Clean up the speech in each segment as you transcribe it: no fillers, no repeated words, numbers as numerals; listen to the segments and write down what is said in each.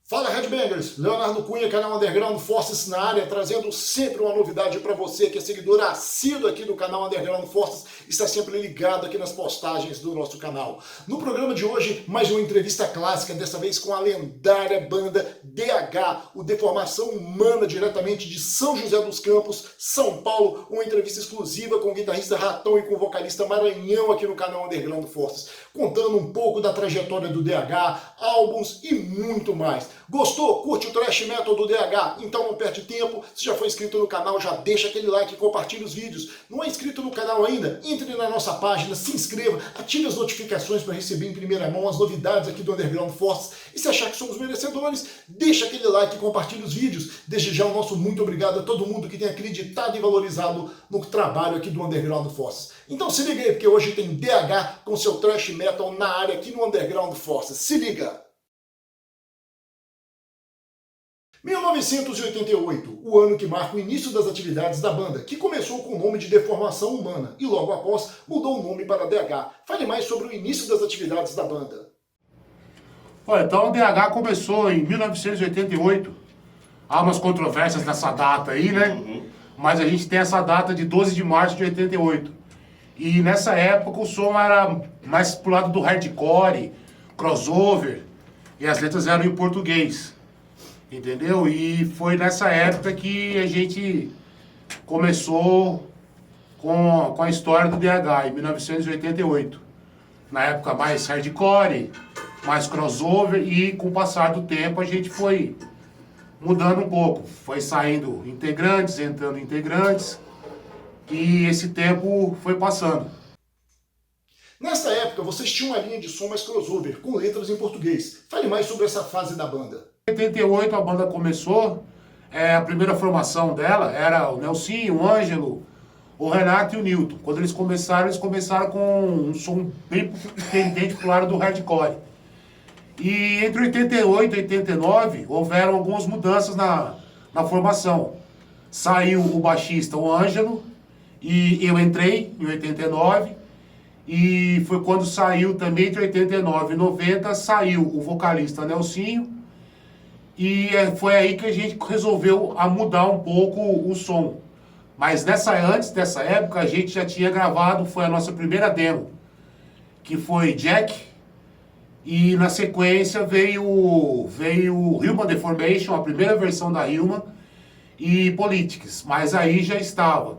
Fala Headbangers, Leonardo Cunha, canal Underground Forces na área, trazendo sempre uma novidade para você que é seguidor assíduo aqui do canal Underground Forces, está sempre ligado aqui nas postagens do nosso canal. No programa de hoje, mais uma entrevista clássica, dessa vez com a lendária banda DH, o Deformação Humana, diretamente de São José dos Campos, São Paulo, uma entrevista exclusiva com o guitarrista Ratão e com o vocalista Maranhão aqui no canal Underground Forces, contando um pouco da trajetória do DH, álbuns e muito mais. Gostou? Curte o Thrash Metal do DH? Então não perde tempo. Se já foi inscrito no canal, já deixa aquele like e compartilha os vídeos. Não é inscrito no canal ainda? Entre na nossa página, se inscreva, ative as notificações para receber em primeira mão as novidades aqui do Underground Forces. E se achar que somos merecedores, deixa aquele like e compartilha os vídeos. Desde já o nosso muito obrigado a todo mundo que tem acreditado e valorizado no trabalho aqui do Underground Forces. Então se liga aí, porque hoje tem DH com seu Thrash Metal na área aqui no Underground Forces. Se liga! 1988, o ano que marca o início das atividades da banda, que começou com o nome de Deformação Humana e logo após mudou o nome para DH. Fale mais sobre o início das atividades da banda. Olha, então o DH começou em 1988. Há umas controvérsias nessa data aí, né? Mas a gente tem essa data de 12 de março de 88. E nessa época o som era mais pro lado do hardcore, crossover, e as letras eram em português. Entendeu? E foi nessa época que a gente começou com a história do DH, em 1988. Na época mais hardcore, mais crossover, e com o passar do tempo a gente foi mudando um pouco. Foi saindo integrantes, entrando integrantes, e esse tempo foi passando. Nessa época vocês tinham uma linha de som mais crossover, com letras em português. Fale mais sobre essa fase da banda. Em 88 a banda começou, a primeira formação dela era o Nelsinho, o Ângelo, o Renato e o Nilton. Quando eles começaram com um som bem tendente pro lado do hardcore. E entre 88 e 89 houveram algumas mudanças na formação. Saiu o baixista, o Ângelo, e eu entrei em 89, e foi quando saiu também, entre 89 e 90, saiu o vocalista Nelsinho. E foi aí que a gente resolveu mudar um pouco o som. Mas antes dessa época, a gente já tinha gravado, foi a nossa primeira demo, que foi Jack, e na sequência veio Human Deformation, a primeira versão da Human, e Politics. Mas aí já estava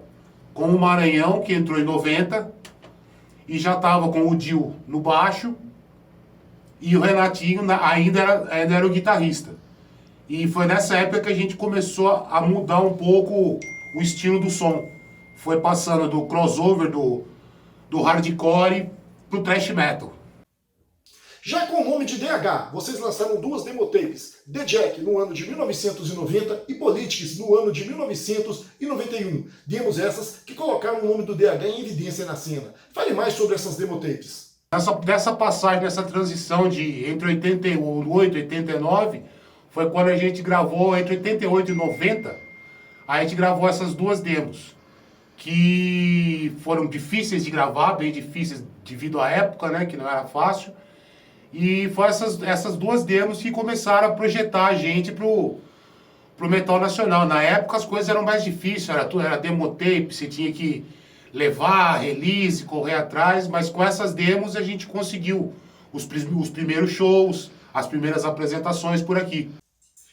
com o Maranhão, que entrou em 90, e já estava com o Dil no baixo, e o Renatinho ainda era o guitarrista. E foi nessa época que a gente começou a mudar um pouco o estilo do som. Foi passando do crossover, do hardcore pro thrash metal. Já com o nome de DH, vocês lançaram duas demotapes, The Jack no ano de 1990 e Politics no ano de 1991. Demos essas que colocaram o nome do DH em evidência na cena. Fale mais sobre essas demotapes. Dessa passagem, dessa transição entre 88 e 89, foi quando a gente gravou, entre 88 e 90, a gente gravou essas duas demos, que foram difíceis de gravar, bem difíceis devido à época, né, que não era fácil. E foi essas duas demos que começaram a projetar a gente pro metal nacional. Na época as coisas eram mais difíceis, era demotape, você tinha que levar, release, correr atrás, mas com essas demos a gente conseguiu os primeiros shows, as primeiras apresentações por aqui.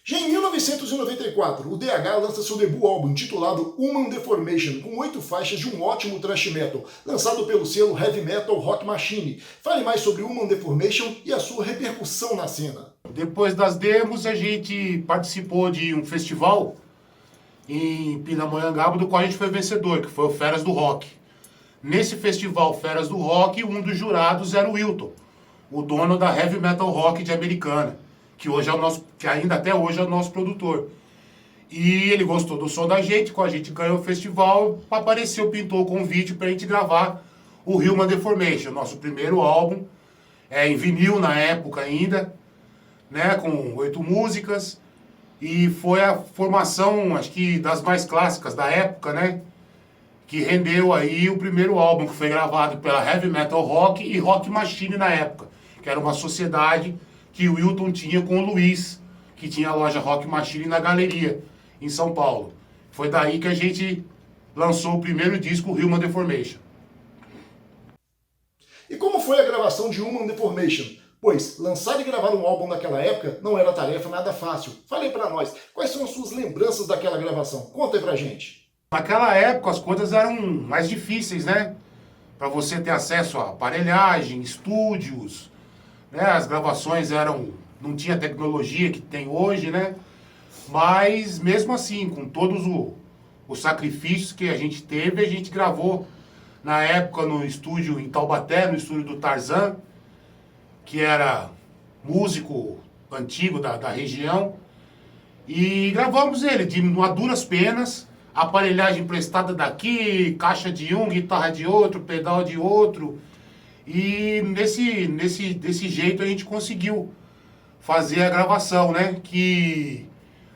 Já em 1994, o DH lança seu debut álbum intitulado Human Deformation, com 8 faixas de um ótimo thrash metal, lançado pelo selo Heavy Metal Rock Machine. Fale mais sobre Human Deformation e a sua repercussão na cena. Depois das demos, a gente participou de um festival em Pindamonhangaba, do qual a gente foi vencedor, que foi o Feras do Rock. Nesse festival Feras do Rock, um dos jurados era o Wilton, o dono da Heavy Metal Rock de Americana, que ainda até hoje é o nosso produtor. E ele gostou do som da gente, com a gente ganhou o festival, apareceu, pintou o convite pra gente gravar o Human Deformation, nosso primeiro álbum, em vinil na época ainda, né, com 8 músicas, e foi a formação, acho que das mais clássicas da época, né, que rendeu aí o primeiro álbum, que foi gravado pela Heavy Metal Rock e Rock Machine na época, que era uma sociedade que o Wilton tinha com o Luiz, que que tinha a loja Rock Machine na Galeria, em São Paulo. Foi daí que a gente lançou o primeiro disco, Human Deformation. E como foi a gravação de Human Deformation? Pois lançar e gravar um álbum naquela época não era tarefa nada fácil. Fale pra nós, quais são as suas lembranças daquela gravação? Conta aí pra gente. Naquela época as coisas eram mais difíceis, né? Para você ter acesso a aparelhagem, estúdios, né? As gravações não tinha a tecnologia que tem hoje, né? Mas mesmo assim, com todos os sacrifícios que a gente teve, a gente gravou na época no estúdio em Taubaté, no estúdio do Tarzan, que era músico antigo da região, e gravamos ele a duras penas, aparelhagem emprestada daqui, caixa de um, guitarra de outro, pedal de outro, e desse jeito a gente conseguiu fazer a gravação, né? Que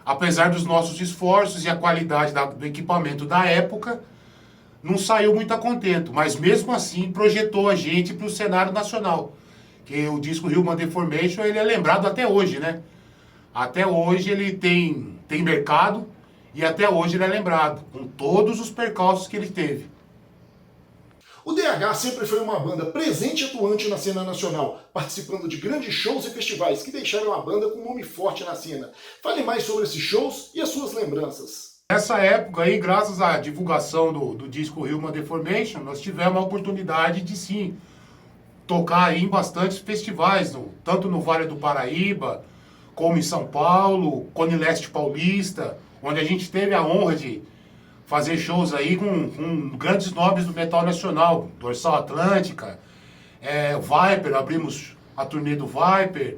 apesar dos nossos esforços e a qualidade do equipamento da época, não saiu muito a contento, mas mesmo assim projetou a gente para o cenário nacional. Que o disco Human Deformation, ele é lembrado até hoje, né? Até hoje ele tem mercado e até hoje ele é lembrado, com todos os percalços que ele teve. O DH sempre foi uma banda presente e atuante na cena nacional, participando de grandes shows e festivais que deixaram a banda com um nome forte na cena. Fale mais sobre esses shows e as suas lembranças. Nessa época aí, graças à divulgação do disco Human Deformation, nós tivemos a oportunidade de sim tocar aí em bastantes festivais, tanto no Vale do Paraíba, como em São Paulo, Cone Leste Paulista, onde a gente teve a honra de fazer shows aí com grandes nomes do metal nacional, Dorsal Atlântica, Viper, abrimos a turnê do Viper,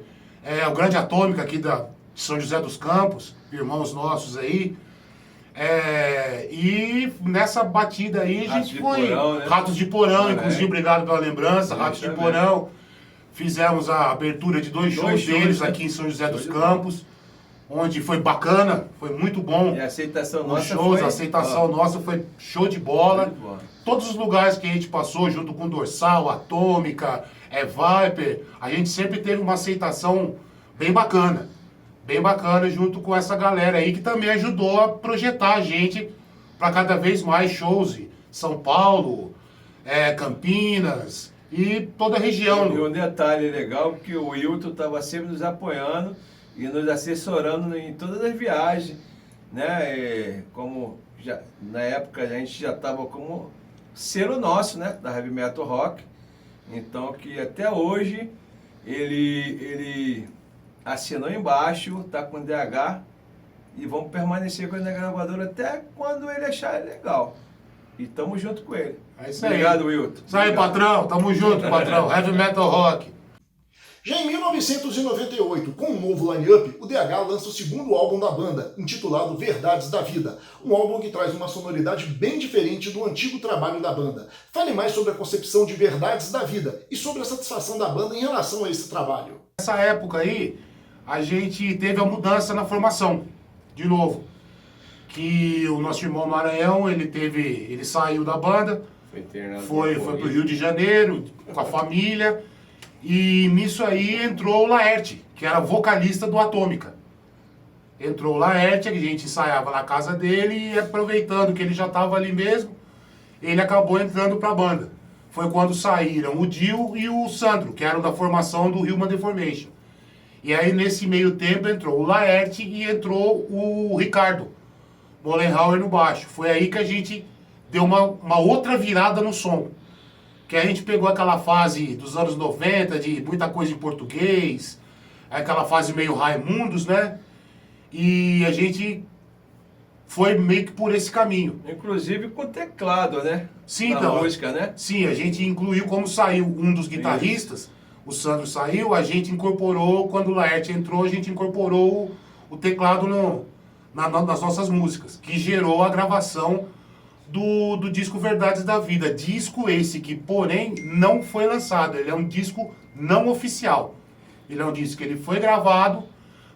o Grande Atômica aqui de São José dos Campos, irmãos nossos aí. E nessa batida aí a gente foi Porão, né? Ratos de Porão, inclusive, obrigado pela lembrança, Ratos de Porão. Fizemos a abertura de dois shows deles aqui em São José dos Campos, onde foi bacana, foi muito bom. E a aceitação nossa A aceitação nossa foi show de bola. Todos os lugares que a gente passou, junto com Dorsal, Atômica, Viper, a gente sempre teve uma aceitação bem bacana junto com essa galera aí que também ajudou a projetar a gente para cada vez mais shows em São Paulo, Campinas e toda a região. E um detalhe legal, que o Wilton estava sempre nos apoiando e nos assessorando em todas as viagens, né? Como na época a gente já estava como selo nosso, né? Da Heavy Metal Rock. Então que até hoje ele assinou embaixo, tá com DH e vamos permanecer com ele na gravadora até quando ele achar legal. E tamo junto com ele. É isso aí. Obrigado, Wilton. Isso aí, patrão. Tamo junto, patrão. Heavy Metal Rock. Já em 1998, com um novo line-up, o DH lança o segundo álbum da banda, intitulado Verdades da Vida. Um álbum que traz uma sonoridade bem diferente do antigo trabalho da banda. Fale mais sobre a concepção de Verdades da Vida e sobre a satisfação da banda em relação a esse trabalho. Nessa época aí, a gente teve a mudança na formação, de novo. Que o nosso irmão Maranhão, ele saiu da banda, foi pro Rio de Janeiro, com a família, e nisso aí entrou o Laerte, que era vocalista do Atômica. Entrou o Laerte, a gente ensaiava na casa dele, e aproveitando que ele já estava ali mesmo, ele acabou entrando pra banda. Foi quando saíram o Dio e o Sandro, que eram da formação do Human Deformation. E aí, nesse meio tempo, entrou o Laerte e entrou o Ricardo Mollenhauer no baixo. Foi aí que a gente deu uma outra virada no som. Que a gente pegou aquela fase dos anos 90, de muita coisa em português, aquela fase meio Raimundos, né? E a gente foi meio que por esse caminho. Inclusive com teclado, né? Sim, na então. música, né? Sim, a gente incluiu, como saiu um dos guitarristas, o Sandro saiu, a gente incorporou, quando o Laerte entrou, a gente incorporou o teclado nas nossas músicas, que gerou a gravação do disco Verdades da Vida. Disco esse que, porém, não foi lançado, ele é um disco não oficial. Ele é um disco que ele foi gravado,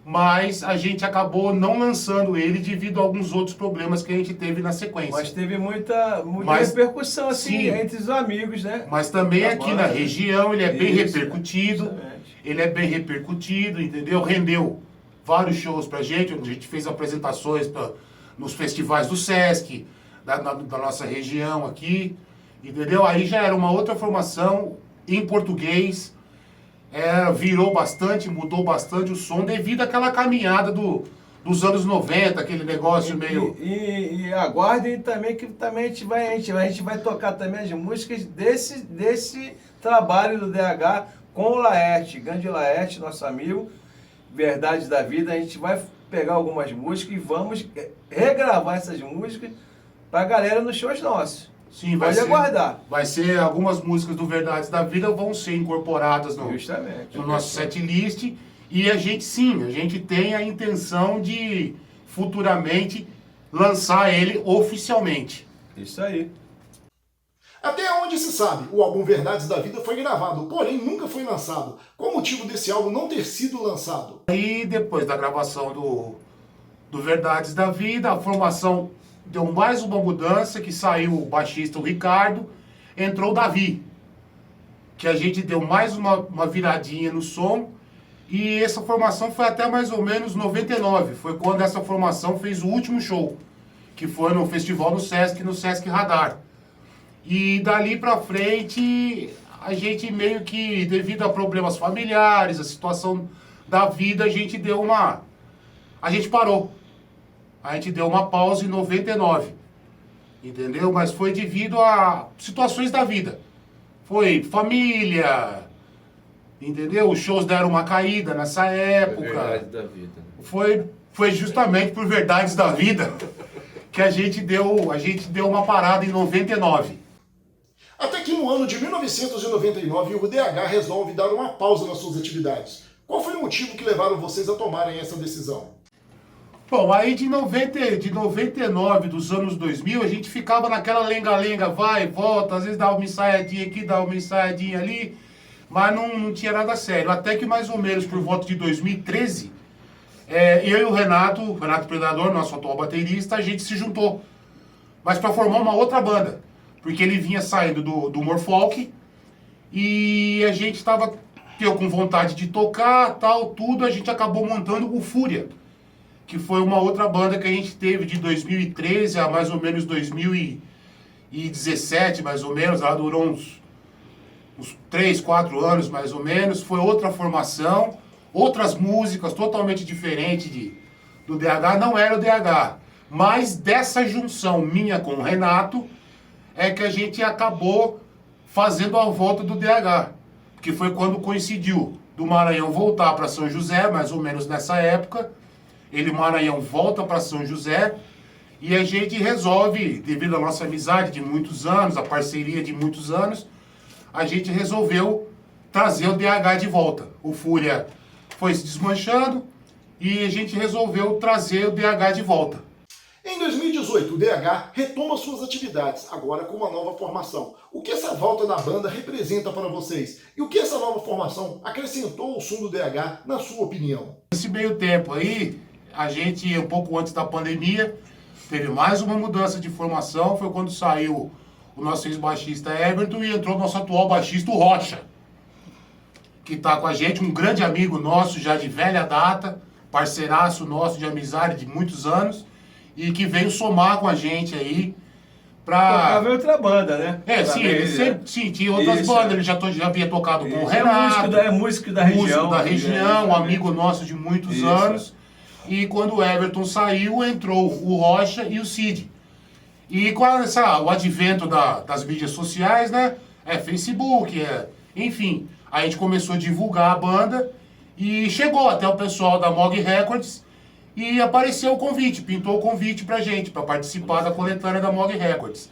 mas a gente acabou não lançando ele devido a alguns outros problemas que a gente teve na sequência. Mas teve muita repercussão assim, sim, entre os amigos, né? Mas também Da aqui banda, na região ele é bem Isso, repercutido. exatamente. Ele é bem repercutido, entendeu? Rendeu vários shows pra gente. A gente fez apresentações nos festivais do Sesc, da nossa região aqui, entendeu? Aí já era uma outra formação em português, virou bastante, mudou bastante o som devido àquela caminhada dos anos 90, aquele negócio meio... E aguardem também que também a gente vai tocar também as músicas desse trabalho do DH com o Laerte, grande Laerte, nosso amigo, Verdades da Vida. A gente vai pegar algumas músicas e vamos regravar essas músicas pra galera nos shows nossos. Sim, Pode aguardar. Vai ser algumas músicas do Verdades da Vida vão ser incorporadas no nosso set list. E a gente tem a intenção de futuramente lançar ele oficialmente. Isso aí. Até onde se sabe, o álbum Verdades da Vida foi gravado, porém nunca foi lançado. Qual o motivo desse álbum não ter sido lançado? Aí depois da gravação do Verdades da Vida, a formação deu mais uma mudança, que saiu o baixista o Ricardo, entrou o Davi, que a gente deu mais uma viradinha no som, e essa formação foi até mais ou menos 99, foi quando essa formação fez o último show, que foi no festival no Sesc Radar. E dali pra frente, a gente meio que, devido a problemas familiares, a situação da vida, a gente parou. A gente deu uma pausa em 99, entendeu? Mas foi devido a situações da vida. Foi família, entendeu? Os shows deram uma caída nessa época. Verdade da vida. Foi justamente por Verdades da Vida que a gente deu uma parada em 99. Até que no ano de 1999 o DH resolve dar uma pausa nas suas atividades. Qual foi o motivo que levaram vocês a tomarem essa decisão? Bom, aí de 99, dos anos 2000, a gente ficava naquela lenga-lenga, vai, volta, às vezes dava uma ensaiadinha aqui, dava uma ensaiadinha ali, mas não tinha nada sério. Até que mais ou menos por volta de 2013, eu e o Renato Predador, nosso atual baterista, a gente se juntou, mas para formar uma outra banda, porque ele vinha saindo do humor folk e a gente eu com vontade de tocar, tal, tudo, a gente acabou montando o Fúria, que foi uma outra banda que a gente teve de 2013 a mais ou menos 2017, mais ou menos. Ela durou uns 3, 4 anos, mais ou menos. Foi outra formação, outras músicas totalmente diferentes do DH. Não era o DH, mas dessa junção minha com o Renato é que a gente acabou fazendo a volta do DH, que foi quando coincidiu do Maranhão voltar para São José, mais ou menos nessa época. Ele, Maranhão, volta para São José e a gente resolve, devido à nossa amizade de muitos anos, a parceria de muitos anos, a gente resolveu trazer o DH de volta. O Fúria foi se desmanchando e a gente resolveu trazer o DH de volta. Em 2018, o DH retoma suas atividades, agora com uma nova formação. O que essa volta na banda representa para vocês? E o que essa nova formação acrescentou ao som do DH, na sua opinião? Nesse meio tempo aí, a gente, um pouco antes da pandemia, teve mais uma mudança de formação. Foi quando saiu o nosso ex-baixista Everton e entrou o nosso atual baixista, o Rocha, que está com a gente, um grande amigo nosso já de velha data, parceiraço nosso de amizade de muitos anos, e que veio somar com a gente aí pra... Tocava em outra banda, né? Ele sempre tinha outras bandas, ele já havia tocado com o Renato. Músico da região. Músico da região, um amigo nosso de muitos anos. E quando o Everton saiu, entrou o Rocha e o Cid. E com o advento das mídias sociais, né? Facebook, enfim. A gente começou a divulgar a banda e chegou até o pessoal da Mog Records e apareceu o convite, pintou o convite pra gente, pra participar da coletânea da Mog Records,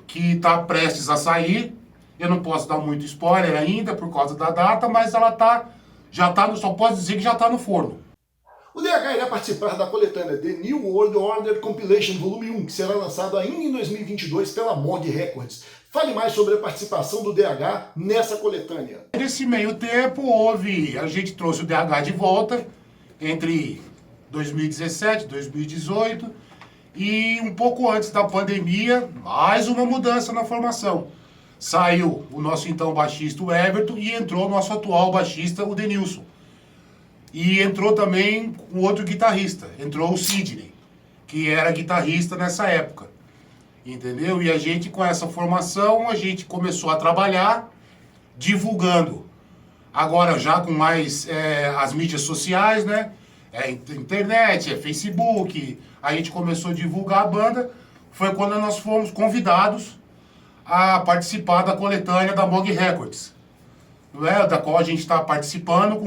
que tá prestes a sair. Eu não posso dar muito spoiler ainda por causa da data, mas ela só posso dizer que já tá no forno. O DH irá participar da coletânea The New World Order Compilation Volume 1, que será lançado ainda em 2022 pela Mog Records. Fale mais sobre a participação do DH nessa coletânea. Nesse meio tempo, a gente trouxe o DH de volta entre 2017 e 2018, e um pouco antes da pandemia, mais uma mudança na formação. Saiu o nosso então baixista, o Everton, e entrou o nosso atual baixista, o Denilson. E entrou também um outro guitarrista, entrou o Sidney, que era guitarrista nessa época, entendeu? E a gente, com essa formação, a gente começou a trabalhar divulgando. Agora já com mais as mídias sociais, né? Internet, Facebook, a gente começou a divulgar a banda. Foi quando nós fomos convidados a participar da coletânea da Mog Records, não é? Da qual a gente está participando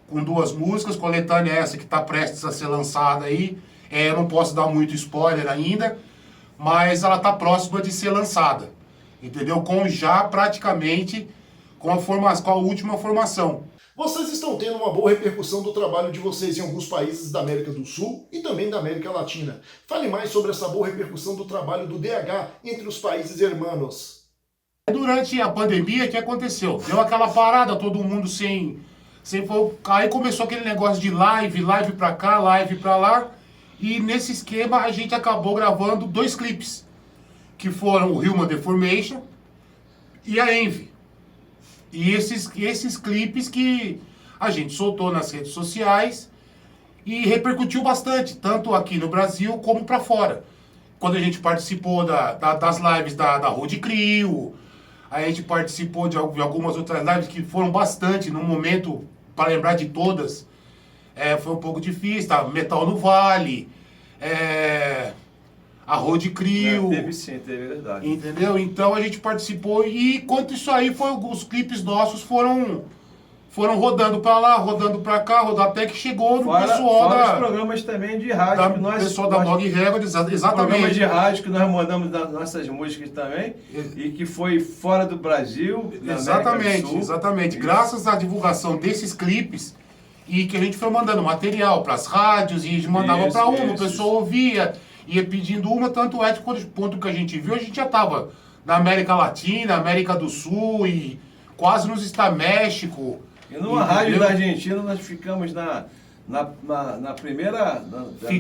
com 2 músicas, coletânea essa que está prestes a ser lançada aí. Eu não posso dar muito spoiler ainda, mas ela está próxima de ser lançada, entendeu? Com já praticamente com a última formação. Vocês estão tendo uma boa repercussão do trabalho de vocês em alguns países da América do Sul e também da América Latina. Fale mais sobre essa boa repercussão do trabalho do DH entre os países hermanos. Durante a pandemia, o que aconteceu? Deu aquela parada, todo mundo sem aí começou aquele negócio de live pra cá, live pra lá. E nesse esquema a gente acabou gravando 2 clipes, que foram o Human Deformation e a Envy. E esses clipes que a gente soltou nas redes sociais e repercutiu bastante, tanto aqui no Brasil como para fora. Quando a gente participou das lives da Road Crew, a gente participou de algumas outras lives que foram bastante, no momento, para lembrar de todas, foi um pouco difícil, tá? Metal no Vale, a Road Crew. Teve sim, teve, verdade. Entendeu? Então a gente participou e enquanto isso aí, os clipes nossos foram rodando pra lá, rodando pra cá, até que chegou no pessoal fora os programas também de rádio que nós... pessoal da Mog Records, exatamente. Programas de rádio que nós mandamos das nossas músicas também e que foi fora do Brasil, exatamente, exatamente. Isso. Graças à divulgação desses clipes e que a gente foi mandando material pras rádios e a gente mandava pra uma, o pessoal ouvia, ia pedindo uma, tanto é que quando o ponto que a gente viu, a gente já tava na América Latina, América do Sul e quase nos Estados México. E numa rádio da Argentina nós ficamos na primeira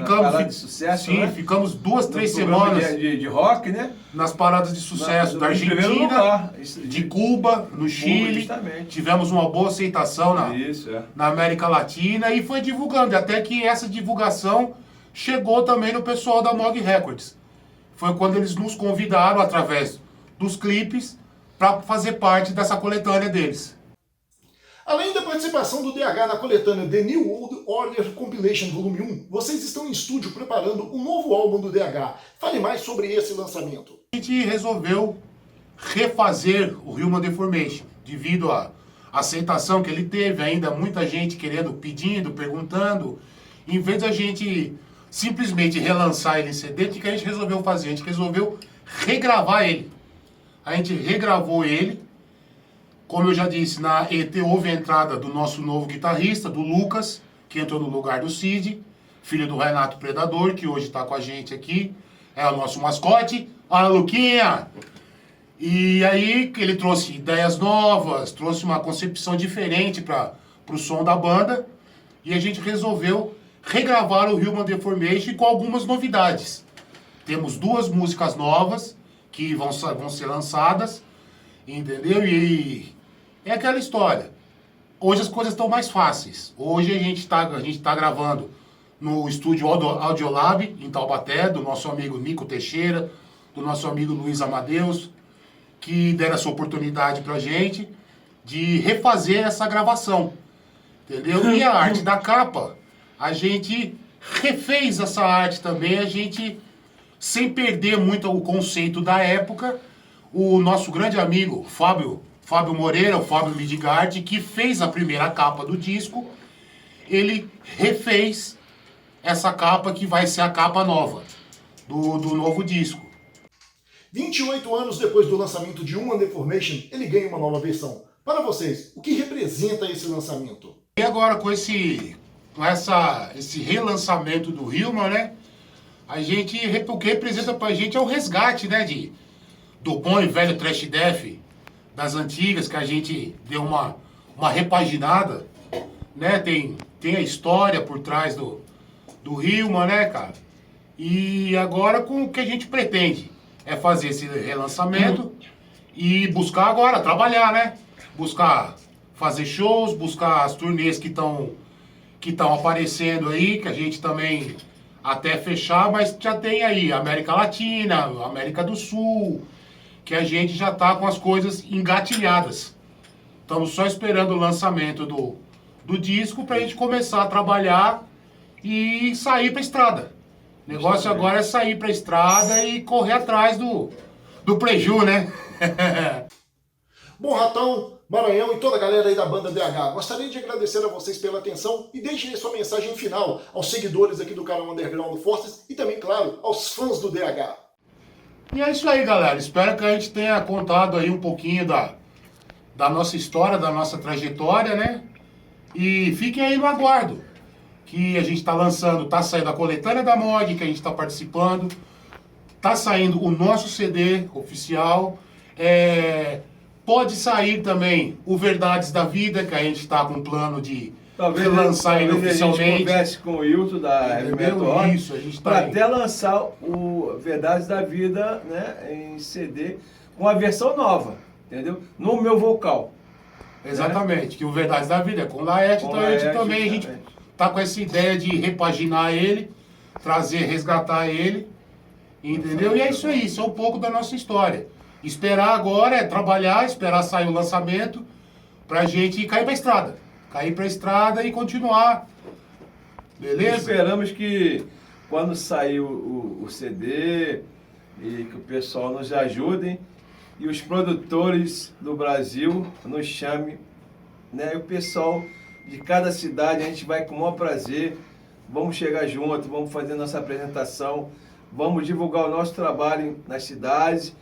parada de sucesso, sim, né? ficamos 2, 3 semanas de rock, né? nas paradas de sucesso da Argentina, lugar, de Cuba, no Chile. Justamente. Tivemos uma boa aceitação na América Latina e foi divulgando, até que essa divulgação chegou também no pessoal da Mog Records. Foi quando eles nos convidaram, através dos clipes, para fazer parte dessa coletânea deles. Além da participação do DH na coletânea The New Old Order Compilation Volume 1, vocês estão em estúdio preparando um novo álbum do DH. Fale mais sobre esse lançamento. A gente resolveu refazer o Human Deformation, devido à aceitação que ele teve, ainda muita gente querendo, pedindo, perguntando. Em vez de a gente simplesmente relançar ele em CD, o que a gente resolveu fazer? A gente resolveu regravar ele. A gente regravou ele. Como eu já disse, na ET houve a entrada do nosso novo guitarrista, do Lucas, que entrou no lugar do Cid, filho do Renato Predador, que hoje está com a gente aqui. É o nosso mascote. Olha, Luquinha! E aí ele trouxe ideias novas, trouxe uma concepção diferente para o som da banda. E a gente resolveu regravar o Human Deformation com algumas novidades. Temos 2 músicas novas que vão ser lançadas, entendeu? E é aquela história. Hoje as coisas estão mais fáceis. Hoje a gente tá gravando no estúdio Audiolab, em Taubaté, do nosso amigo Nico Teixeira, do nosso amigo Luiz Amadeus, que deram essa oportunidade pra gente de refazer essa gravação. Entendeu? E a arte da capa, a gente refez essa arte também, a gente, sem perder muito o conceito da época, o nosso grande amigo Fábio Moreira, o Fábio Midigard, que fez a primeira capa do disco, ele refez essa capa que vai ser a capa nova do novo disco. 28 anos depois do lançamento de Human Deformation, ele ganha uma nova versão. Para vocês, o que representa esse lançamento? E agora com esse relançamento do Human, né? O que representa pra gente é o resgate, né? Do bom e velho Trash Death das antigas, que a gente deu uma repaginada, né? Tem a história por trás do Human, né, cara? E agora com o que a gente pretende é fazer esse relançamento e buscar agora, trabalhar, né? Buscar fazer shows, buscar as turnês que que estão aparecendo aí, que a gente também até fechar, mas já tem aí América Latina, América do Sul, que a gente já tá com as coisas engatilhadas. Estamos só esperando o lançamento do disco pra gente começar a trabalhar e sair pra estrada. O negócio agora é sair pra estrada e correr atrás do preju, né? Bom, Ratão, Maranhão e toda a galera aí da banda DH, gostaria de agradecer a vocês pela atenção e deixem aí sua mensagem final aos seguidores aqui do canal Underground Forces e também, claro, aos fãs do DH. E é isso aí, galera. Espero que a gente tenha contado aí um pouquinho da nossa história, da nossa trajetória, né? E fiquem aí no aguardo, que a gente tá lançando, tá saindo a coletânea da mod, que a gente tá participando, tá saindo o nosso CD oficial, pode sair também o Verdades da Vida, que a gente está com plano de lançar ele oficialmente. A gente converse com o Hilton da Heavy Metal Rock, isso, a gente tá para aí. até lançar o Verdades da Vida, né, em CD, com a versão nova, entendeu? No meu vocal. Exatamente, que o Verdades da Vida é com o Laerte, então a gente tá com essa ideia de repaginar ele, resgatar ele, entendeu? E é isso aí, isso é um pouco da nossa história. Esperar agora é trabalhar, esperar sair o lançamento pra gente cair pra estrada. Cair pra estrada e continuar. Beleza? Esperamos que quando sair o CD e que o pessoal nos ajudem e os produtores do Brasil nos chamem, né? E o pessoal de cada cidade, a gente vai com o maior prazer. Vamos chegar junto, vamos fazer nossa apresentação, vamos divulgar o nosso trabalho nas cidades.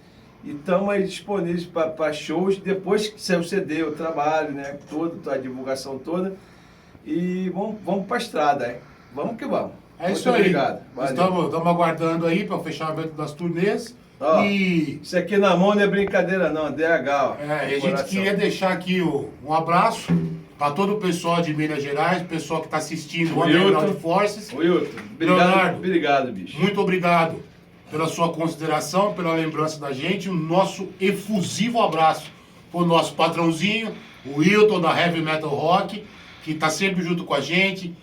E estamos aí disponíveis para shows, depois que sair o CD, o trabalho, né? A divulgação toda. E vamos para a estrada, hein? Vamos que vamos. É isso Muito aí. Obrigado. Estamos aguardando aí para o fechamento das turnês. Ó, e isso aqui na mão não é brincadeira não, DH. Ó, e a gente queria deixar aqui um abraço para todo o pessoal de Minas Gerais, o pessoal que está assistindo o Underground Forces. Wilton, Leonardo, obrigado, bicho. muito obrigado pela sua consideração, pela lembrança da gente. O nosso efusivo abraço para o nosso patrãozinho, o Hilton da Heavy Metal Rock, que está sempre junto com a gente,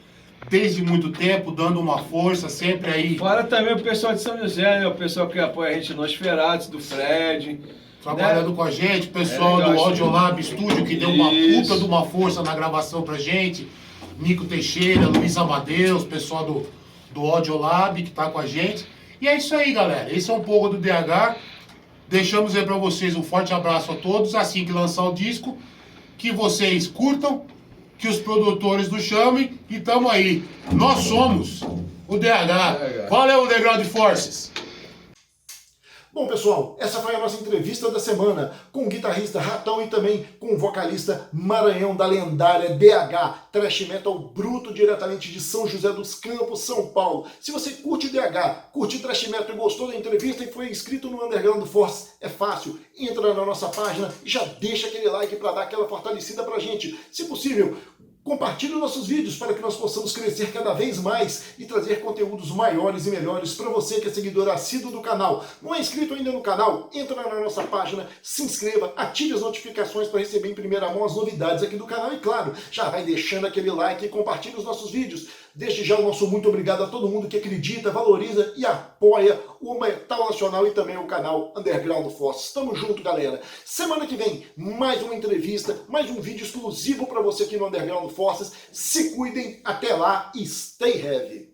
desde muito tempo, dando uma força, sempre aí. Fora também o pessoal de São José, né? O pessoal que apoia a gente no Nosferatus, do Fred. Trabalhando, né, com a gente, o pessoal do Audiolab Studio, que deu uma puta de uma força na gravação pra gente. Nico Teixeira, Luiz Amadeus, pessoal do Audiolab que tá com a gente. E é isso aí, galera. Esse é um pouco do DH. Deixamos aí pra vocês um forte abraço a todos. Assim que lançar o disco, que vocês curtam, que os produtores nos chamem. E tamo aí. Nós somos o DH. Valeu, Underground Forces! Bom, pessoal, essa foi a nossa entrevista da semana com o guitarrista Ratão e também com o vocalista Maranhão da lendária DH, thrash metal bruto diretamente de São José dos Campos, São Paulo. Se você curte DH, curte thrash metal e gostou da entrevista e foi inscrito no Underground Force, é fácil, entra na nossa página e já deixa aquele like para dar aquela fortalecida pra gente. Se possível, compartilhe nossos vídeos para que nós possamos crescer cada vez mais e trazer conteúdos maiores e melhores para você que é seguidor assíduo do canal. Não é inscrito ainda no canal? Entra na nossa página, se inscreva, ative as notificações para receber em primeira mão as novidades aqui do canal e, claro, já vai deixando aquele like e compartilhe os nossos vídeos. Desde já o nosso muito obrigado a todo mundo que acredita, valoriza e apoia o metal nacional e também o canal Underground Force. Tamo junto, galera. Semana que vem, mais uma entrevista, mais um vídeo exclusivo para você aqui no Underground Forces. Se cuidem, até lá e stay heavy.